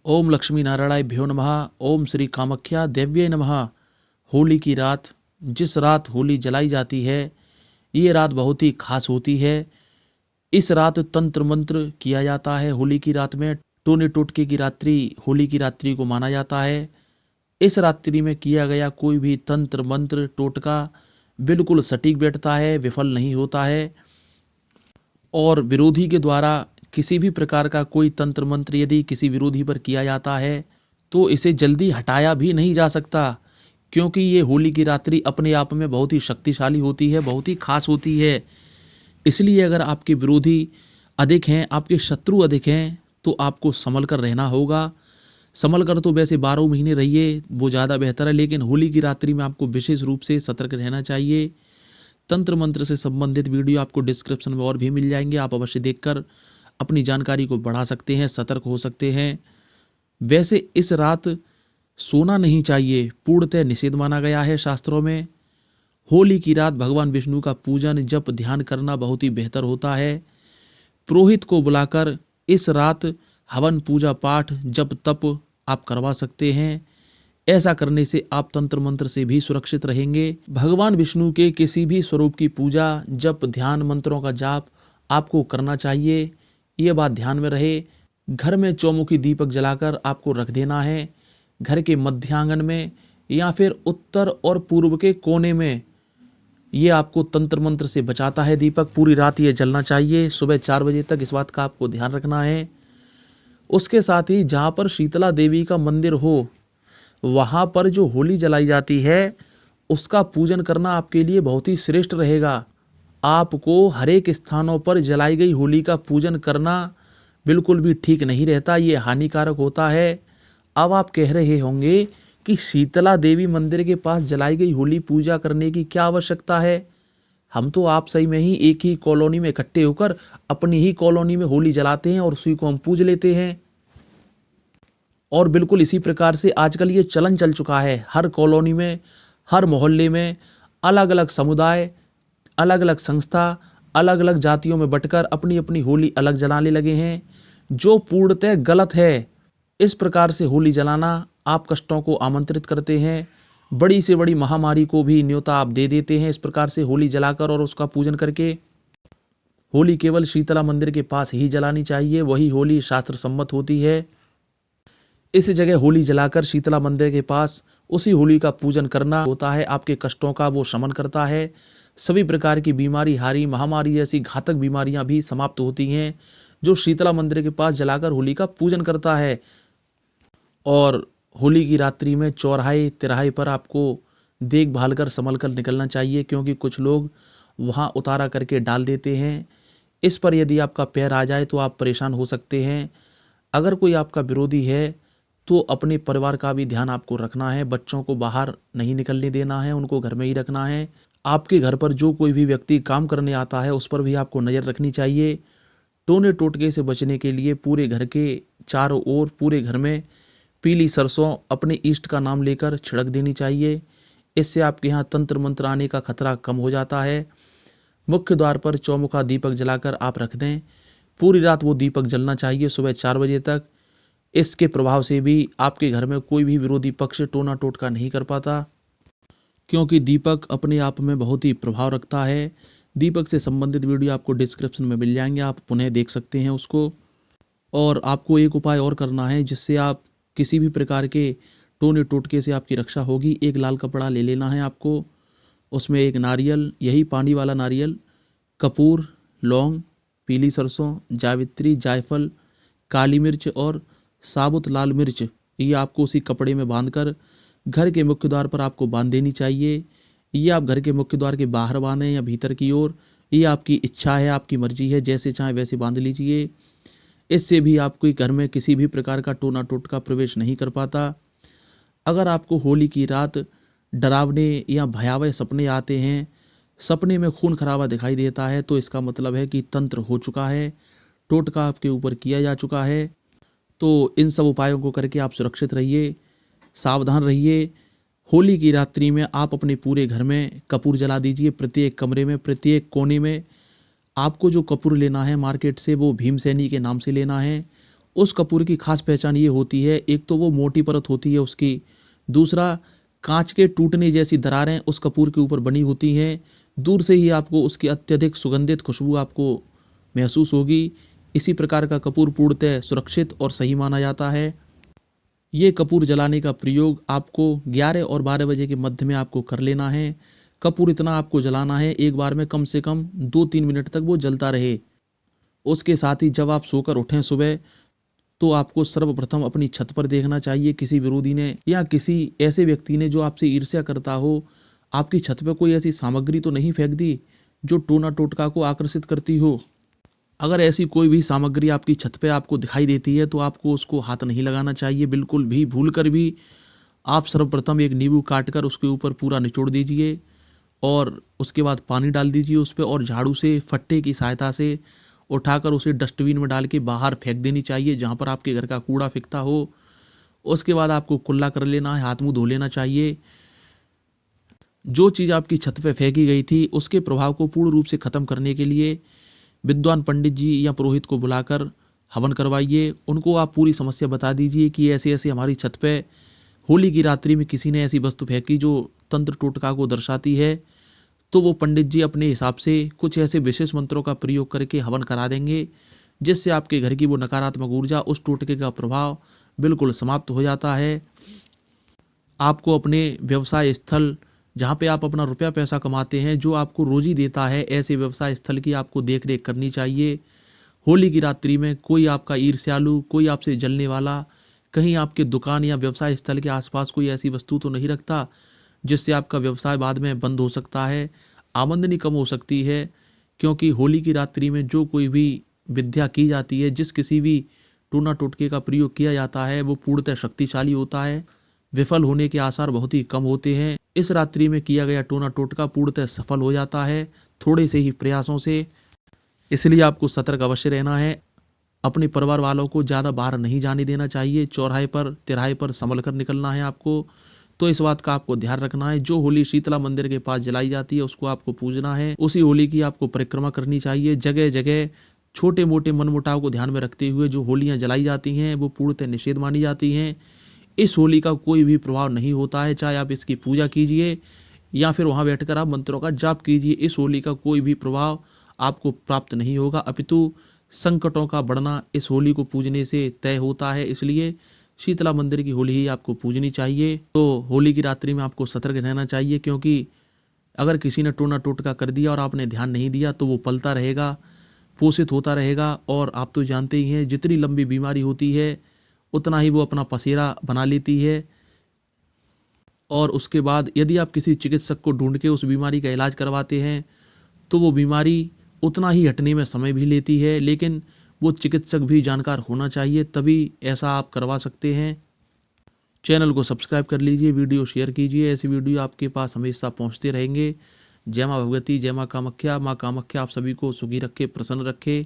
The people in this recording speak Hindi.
ओम लक्ष्मी नारायणाभ्यो नमः। ओम श्री कामाख्या देव्ये नमः। होली की रात, जिस रात होली जलाई जाती है, ये रात बहुत ही खास होती है। इस रात तंत्र मंत्र किया जाता है। होली की रात में टोने टोटके की रात्रि होली की रात्रि को माना जाता है। इस रात्रि में किया गया कोई भी तंत्र मंत्र टोटका बिल्कुल सटीक बैठता है, विफल नहीं होता है। और विरोधी के द्वारा किसी भी प्रकार का कोई तंत्र मंत्र यदि किसी विरोधी पर किया जाता है तो इसे जल्दी हटाया भी नहीं जा सकता, क्योंकि ये होली की रात्रि अपने आप में बहुत ही शक्तिशाली होती है, बहुत ही खास होती है। इसलिए अगर आपके विरोधी अधिक हैं, आपके शत्रु अधिक हैं, तो आपको संभल कर रहना होगा। संभल कर तो वैसे 12 महीने रहिए, वो ज़्यादा बेहतर है, लेकिन होली की रात्रि में आपको विशेष रूप से सतर्क रहना चाहिए। तंत्र मंत्र से संबंधित वीडियो आपको डिस्क्रिप्शन में और भी मिल जाएंगे, आप अवश्य देखकर अपनी जानकारी को बढ़ा सकते हैं, सतर्क हो सकते हैं। वैसे इस रात सोना नहीं चाहिए, पूर्णतः निषेध माना गया है शास्त्रों में। होली की रात भगवान विष्णु का पूजन जप ध्यान करना बहुत ही बेहतर होता है। पुरोहित को बुलाकर इस रात हवन पूजा पाठ जप तप आप करवा सकते हैं। ऐसा करने से आप तंत्र मंत्र से भी सुरक्षित रहेंगे। भगवान विष्णु के किसी भी स्वरूप की पूजा जप ध्यान मंत्रों का जाप आपको करना चाहिए, ये बात ध्यान में रहे। घर में चौमुखी दीपक जलाकर आपको रख देना है, घर के मध्य आंगन में या फिर उत्तर और पूर्व के कोने में। ये आपको तंत्र मंत्र से बचाता है। दीपक पूरी रात ये जलना चाहिए, सुबह 4 बजे तक, इस बात का आपको ध्यान रखना है। उसके साथ ही जहाँ पर शीतला देवी का मंदिर हो, वहाँ पर जो होली जलाई जाती है उसका पूजन करना आपके लिए बहुत ही श्रेष्ठ रहेगा। आपको हर एक स्थानों पर जलाई गई होली का पूजन करना बिल्कुल भी ठीक नहीं रहता, ये हानिकारक होता है। अब आप कह रहे होंगे कि शीतला देवी मंदिर के पास जलाई गई होली पूजा करने की क्या आवश्यकता है? हम तो आप सही में ही एक ही कॉलोनी में इकट्ठे होकर अपनी ही कॉलोनी में होली जलाते हैं और उसी को हम पूज लेते हैं। और बिल्कुल इसी प्रकार से आजकल ये चलन चल चुका है। हर कॉलोनी में, हर मोहल्ले में अलग अलग समुदाय, अलग अलग संस्था, अलग अलग जातियों में बंटकर अपनी अपनी होली अलग जलाने लगे हैं, जो पूर्णतः गलत है। इस प्रकार से होली जलाना आप कष्टों को आमंत्रित करते हैं, बड़ी से बड़ी महामारी को भी न्योता आप दे देते हैं। इस प्रकार से होली जलाकर और उसका पूजन करके होली केवल शीतला मंदिर के पास ही जलानी चाहिए, वही होली शास्त्र सम्मत होती है। इस जगह होली जलाकर शीतला मंदिर के पास उसी होली का पूजन करना होता है, आपके कष्टों का वो शमन करता है। सभी प्रकार की बीमारी, हारी, महामारी जैसी घातक बीमारियां भी समाप्त होती हैं जो शीतला मंदिर के पास जलाकर होली का पूजन करता है। और होली की रात्रि में चौराहे तिराहे पर आपको देखभाल कर संभल कर निकलना चाहिए, क्योंकि कुछ लोग वहां उतारा करके डाल देते हैं। इस पर यदि आपका पैर आ जाए तो आप परेशान हो सकते हैं। अगर कोई आपका विरोधी है तो अपने परिवार का भी ध्यान आपको रखना है। बच्चों को बाहर नहीं निकलने देना है, उनको घर में ही रखना है। आपके घर पर जो कोई भी व्यक्ति काम करने आता है उस पर भी आपको नज़र रखनी चाहिए। टोने टोटके से बचने के लिए पूरे घर के चारों ओर, पूरे घर में पीली सरसों अपने इष्ट का नाम लेकर छिड़क देनी चाहिए। इससे आपके यहाँ तंत्र मंत्र आने का खतरा कम हो जाता है। मुख्य द्वार पर चौमुखा दीपक जलाकर आप रख दें, पूरी रात वो दीपक जलना चाहिए, सुबह 4 बजे तक। इसके प्रभाव से भी आपके घर में कोई भी विरोधी पक्ष टोना टोटका नहीं कर पाता, क्योंकि दीपक अपने आप में बहुत ही प्रभाव रखता है। दीपक से संबंधित वीडियो आपको डिस्क्रिप्शन में मिल जाएंगे, आप पुनः देख सकते हैं उसको। और आपको एक उपाय और करना है जिससे आप किसी भी प्रकार के टोने टोटके से आपकी रक्षा होगी। एक लाल कपड़ा ले लेना है आपको, उसमें एक नारियल, यही पानी वाला नारियल, कपूर, लौंग, पीली सरसों, जावित्री, जायफल, काली मिर्च और साबुत लाल मिर्च, ये आपको उसी कपड़े में बांधकर घर के मुख्य द्वार पर आपको बांध देनी चाहिए। ये आप घर के मुख्य द्वार के बाहर बांधें या भीतर की ओर, ये आपकी इच्छा है, आपकी मर्जी है, जैसे चाहे वैसे बांध लीजिए। इससे भी आपके घर में किसी भी प्रकार का टोना टोटका प्रवेश नहीं कर पाता। अगर आपको होली की रात डरावने या भयावह सपने आते हैं, सपने में खून खराबा दिखाई देता है, तो इसका मतलब है कि तंत्र हो चुका है, टोटका आपके ऊपर किया जा चुका है। तो इन सब उपायों को करके आप सुरक्षित रहिए, सावधान रहिए। होली की रात्रि में आप अपने पूरे घर में कपूर जला दीजिए, प्रत्येक कमरे में, प्रत्येक कोने में। आपको जो कपूर लेना है मार्केट से, वो भीमसेनी के नाम से लेना है। उस कपूर की खास पहचान ये होती है, एक तो वो मोटी परत होती है उसकी, दूसरा कांच के टूटने जैसी दरारें उस कपूर के ऊपर बनी होती हैं। दूर से ही आपको उसकी अत्यधिक सुगंधित खुशबू आपको महसूस होगी। इसी प्रकार का कपूर पूर्णतः सुरक्षित और सही माना जाता है। ये कपूर जलाने का प्रयोग आपको 11 और 12 बजे के मध्य में आपको कर लेना है। कपूर इतना आपको जलाना है, एक बार में कम से कम 2-3 मिनट तक वो जलता रहे। उसके साथ ही जब आप सोकर उठें सुबह, तो आपको सर्वप्रथम अपनी छत पर देखना चाहिए किसी विरोधी ने या किसी ऐसे व्यक्ति ने जो आपसे ईर्ष्या करता हो, आपकी छत पर कोई ऐसी सामग्री तो नहीं फेंक दी जो टोना टोटका को आकर्षित करती हो। अगर ऐसी कोई भी सामग्री आपकी छत पे आपको दिखाई देती है तो आपको उसको हाथ नहीं लगाना चाहिए, बिल्कुल भी। भूल कर भी आप सर्वप्रथम एक नींबू काट कर उसके ऊपर पूरा निचोड़ दीजिए और उसके बाद पानी डाल दीजिए उस पर, और झाड़ू से फट्टे की सहायता से उठाकर उसे डस्टबिन में डाल के बाहर फेंक देनी चाहिए, जहाँ पर आपके घर का कूड़ा फेंकता हो। उसके बाद आपको कुल्ला कर लेना है, हाथ मुंह धो लेना चाहिए। जो चीज़ आपकी छत पे फेंकी गई थी उसके प्रभाव को पूर्ण रूप से ख़त्म करने के लिए विद्वान पंडित जी या पुरोहित को बुलाकर हवन करवाइए। उनको आप पूरी समस्या बता दीजिए कि ऐसे ऐसे हमारी छत पे होली की रात्रि में किसी ने ऐसी वस्तु फेंकी जो तंत्र टोटका को दर्शाती है। तो वो पंडित जी अपने हिसाब से कुछ ऐसे विशेष मंत्रों का प्रयोग करके हवन करा देंगे, जिससे आपके घर की वो नकारात्मक ऊर्जा, उस टोटके का प्रभाव बिल्कुल समाप्त हो जाता है। आपको अपने व्यवसाय स्थल, जहाँ पे आप अपना रुपया पैसा कमाते हैं, जो आपको रोजी देता है, ऐसे व्यवसाय स्थल की आपको देख रेख करनी चाहिए। होली की रात्रि में कोई आपका ईर्ष्यालु, कोई आपसे जलने वाला कहीं आपके दुकान या व्यवसाय स्थल के आसपास कोई ऐसी वस्तु तो नहीं रखता जिससे आपका व्यवसाय बाद में बंद हो सकता है, आमदनी कम हो सकती है। क्योंकि होली की रात्रि में जो कोई भी विद्या की जाती है, जिस किसी भी टोना टोटके का प्रयोग किया जाता है, वो पूर्णतः शक्तिशाली होता है। विफल होने के आसार बहुत ही कम होते हैं। इस रात्रि में किया गया टोना टोटका पूर्णतः सफल हो जाता है थोड़े से ही प्रयासों से। इसलिए आपको सतर्क अवश्य रहना है। अपने परिवार वालों को ज़्यादा बाहर नहीं जाने देना चाहिए। चौराहे पर, तिराहे पर संभल कर निकलना है आपको। तो इस बात का आपको ध्यान रखना है। जो होली शीतला मंदिर के पास जलाई जाती है उसको आपको पूजना है। उसी होली की आपको परिक्रमा करनी चाहिए। जगह जगह छोटे मोटे मनमुटाव को ध्यान में रखते हुए जो होलियाँ जलाई जाती हैं वो पूर्णतः निषेध मानी जाती हैं। इस होली का कोई भी प्रभाव नहीं होता है, चाहे आप इसकी पूजा कीजिए या फिर वहाँ बैठकर आप मंत्रों का जाप कीजिए। इस होली का कोई भी प्रभाव आपको प्राप्त नहीं होगा, अपितु संकटों का बढ़ना इस होली को पूजने से तय होता है। इसलिए शीतला मंदिर की होली ही आपको पूजनी चाहिए। तो होली की रात्रि में आपको सतर्क रहना चाहिए, क्योंकि अगर किसी ने टोना टोटका कर दिया और आपने ध्यान नहीं दिया तो वो पलता रहेगा, पोषित होता रहेगा। और आप तो जानते ही हैं, जितनी लंबी बीमारी होती है उतना ही वो अपना पसेरा बना लेती है। और उसके बाद यदि आप किसी चिकित्सक को ढूंढ के उस बीमारी का इलाज करवाते हैं तो वो बीमारी उतना ही हटने में समय भी लेती है, लेकिन वो चिकित्सक भी जानकार होना चाहिए, तभी ऐसा आप करवा सकते हैं। चैनल को सब्सक्राइब कर लीजिए, वीडियो शेयर कीजिए, ऐसी वीडियो आपके पास हमेशा पहुंचते रहेंगे। जय माँ भगवती, जय माँ कामाख्या। माँ कामाख्या आप सभी को सुखी रखे, प्रसन्न रखे।